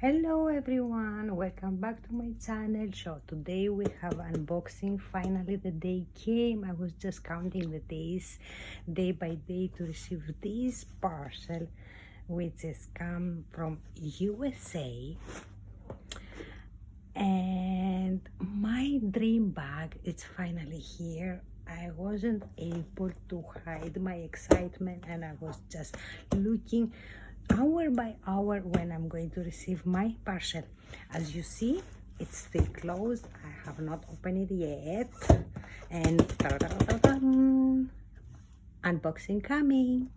Hello everyone, welcome back to my channel. So today we have unboxing. Finally the day came. I was just counting the days day by day to receive this parcel, which has come from USA, and my dream bag is finally here. I wasn't able to hide my excitement and I was just looking hour by hour when I'm going to receive my parcel. As you see, it's still closed. I have not opened it yet. And unboxing coming.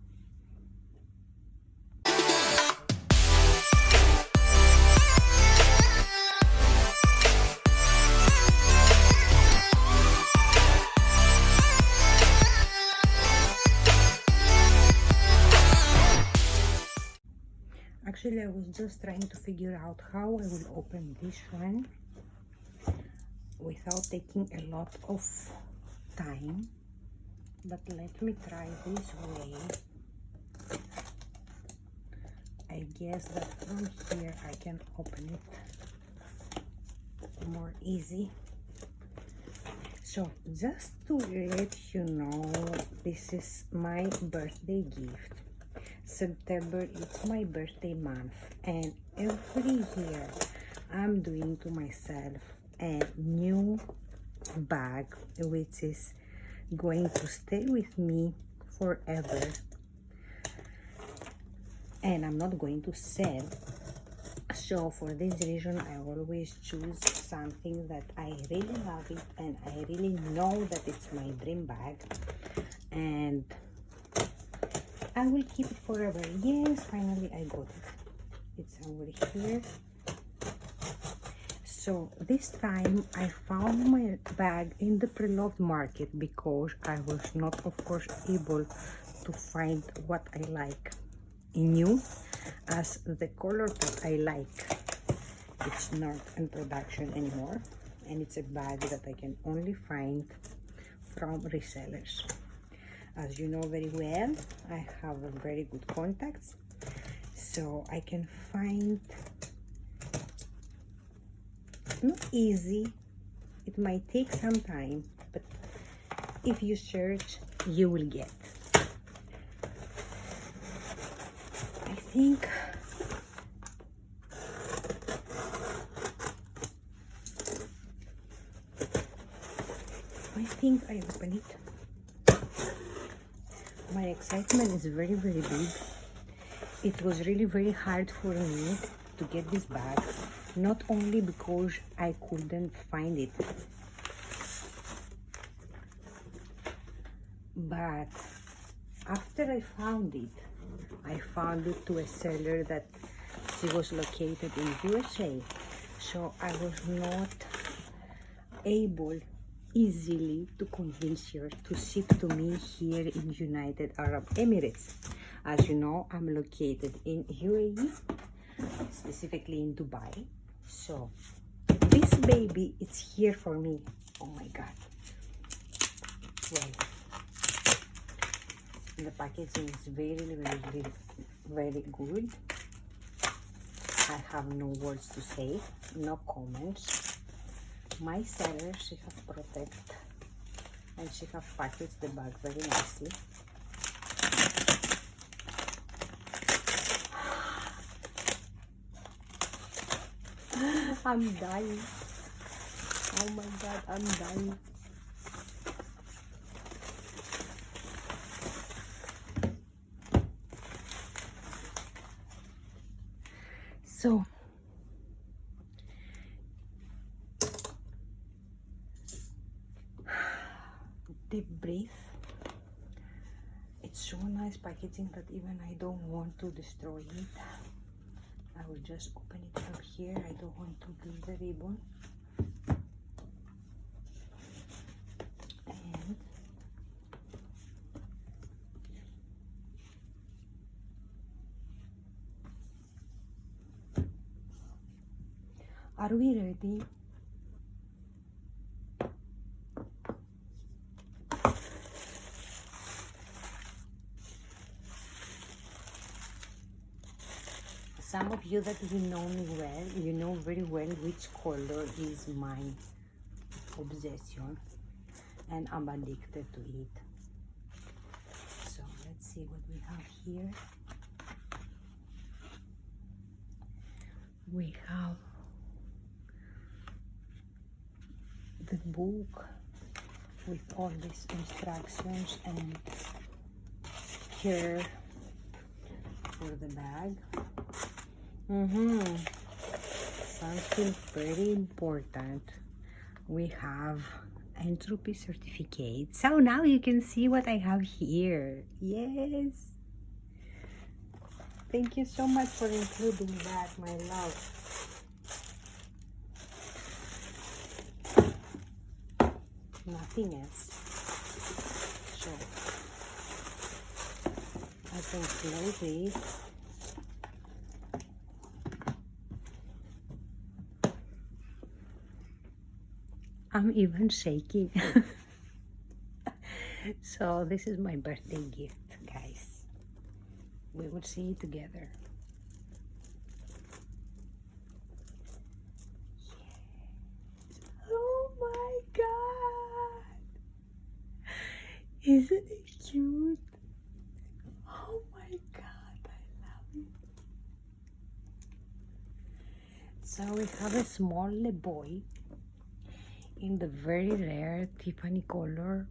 Actually, I was just trying to figure out how I will open this one without taking a lot of time, but let me try this way. I guess that from here I can open it more easy. So just to let you know, this is my birthday gift. September is my birthday month, and every year I'm doing to myself a new bag which is going to stay with me forever, and I'm not going to sell. So for this reason I always choose something that I really love it and I really know that it's my dream bag, and I will keep it forever. Yes, finally I got it. It's over here. So this time I found my bag in the pre-loved market because I was not, of course, able to find what I like new, as the color that I like, it's not in production anymore, and it's a bag that I can only find from resellers. As you know very well, I have a very good contacts, so I can find, not easy, it might take some time, but if you search you will get. I think I open it. My excitement is very big. It was really very hard for me to get this bag, not only because I couldn't find it, but after I found it to a seller that she was located in USA, so I was not able easily to convince her to ship to me here in United Arab Emirates. As you know, I'm located in UAE, specifically in Dubai. So this baby is here for me. Oh my god. Well, the packaging is very good. I have no words to say, no comments. My seller, she have protect and she have packaged the bag very nicely. I'm dying. Oh my god, I'm dying. So deep breath. It's so nice packaging that even I don't want to destroy it. I will just open it from here. I don't want to lose the ribbon. And are we ready? Some of you that you know me well, you know very well which color is my obsession, and I'm addicted to it. So let's see what we have here. We have the book with all these instructions and care for the bag. Something very important. We have entropy certificate. So now you can see what I have here. Yes. Thank you so much for including that, my love. Nothing else. So I can close it. I'm even shaking. So this is my birthday gift, guys. We will see it together. Yes. Oh my God! Isn't it cute? Oh my God, I love it. So we have a small boy in the very rare Tiffany color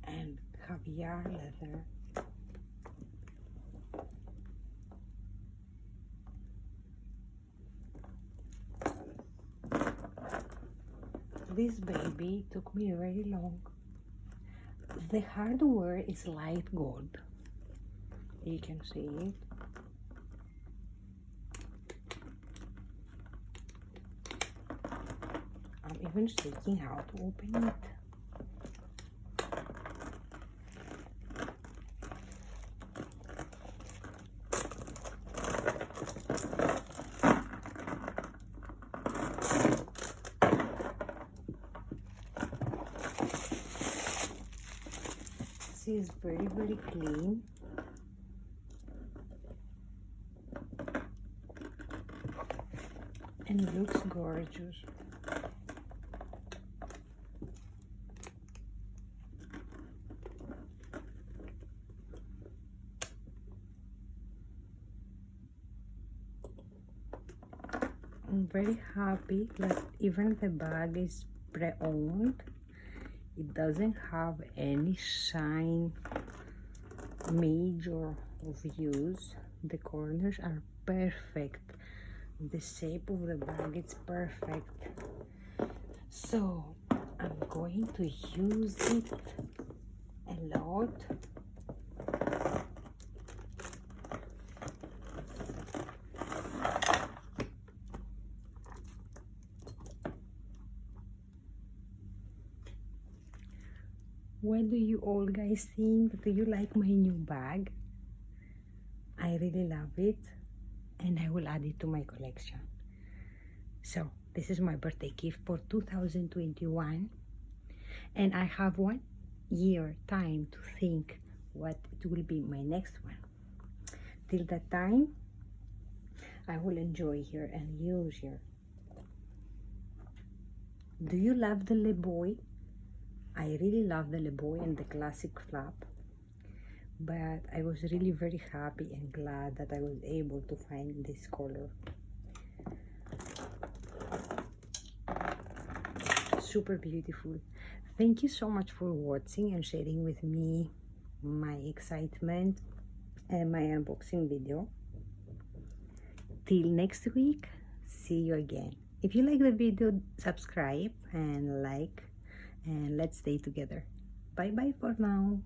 and caviar leather. This baby took me very long. The hardware is light gold. You can see it. I'm even shaking how to open it. This is very, very clean. And it looks gorgeous. I'm very happy that even the bag is pre-owned. It doesn't have any shine major of use. The corners are perfect. The shape of the bag is perfect. So I'm going to use it a lot. What do you all guys think? Do you like my new bag? I really love it, and I will add it to my collection. So this is my birthday gift for 2021, and I have 1 year time to think what it will be my next one. Till that time, I will enjoy here and use here. Do you love the Le Boy? I really love the Le Boy and the classic flap, but I was really very happy and glad that I was able to find this color. Super beautiful. Thank you so much for watching and sharing with me my excitement and my unboxing video. Till next week, see you again. If you like the video, subscribe and like, and let's stay together. Bye bye for now.